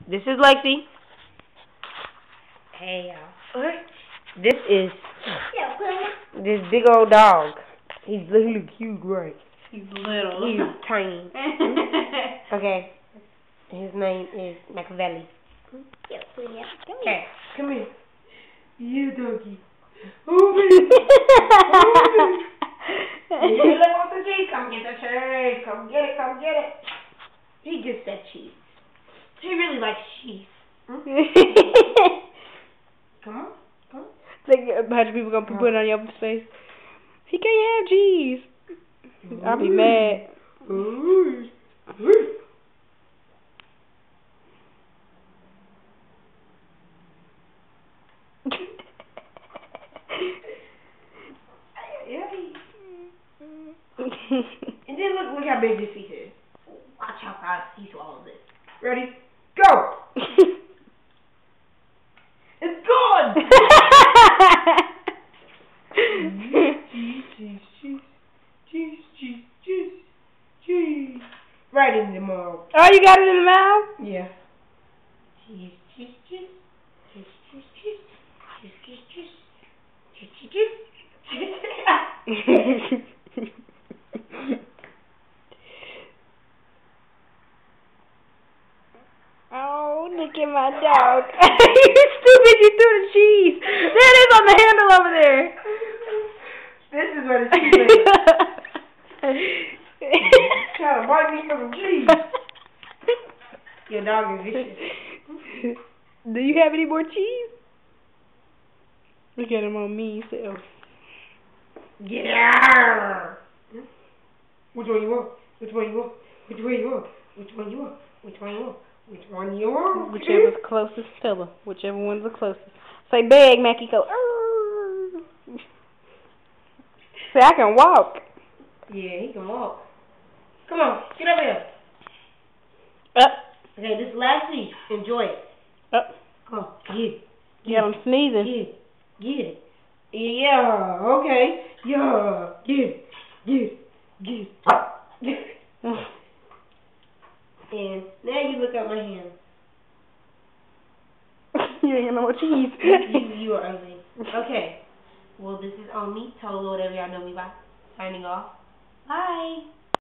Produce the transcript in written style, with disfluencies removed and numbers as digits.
This is Lexi. Hey, y'all. This is this big old dog. He's literally cute, right? He's little. He's tiny. Okay. His name is Machiavelli. Okay, come here. You doggy. Oh, baby. You want the cheese? Come get the cheese. Come get it. Come get it. He gets that cheese. He really likes cheese. Come on. Come on. Like a bunch of people gonna put it on your face. He can't have cheese. I'll be mad. And then look how big this piece is. Watch how fast he swallows it. Ready? Go! It's gone! Cheese. Right in the mouth. Oh, you got it in the mouth? Yeah. Cheese. Oh, look at my dog. You stupid, you threw the cheese. There it is on the handle over there. This is where the cheese is. Trying to bite me for some cheese. Your dog is vicious. Do you have any more cheese? Look at him on me self. Yeah. Which one you want? Which one you want? Which one you want? Which one you want? Which one you want? Which one you want? Whichever's closest, tell her. Whichever one's the closest. Say beg, Mackie, go. Say I can walk. Yeah, he can walk. Come on, get over here. Up. Okay, this last piece. Enjoy it. Up. Come on, get it. Yeah, I'm sneezing. Get it. Yeah, okay. Yeah, get it. And now you look at my hand. You ain't got no more cheese. You are ugly. Okay. Well, this is on me. Tell the Lord whatever y'all know me by. Signing off. Bye.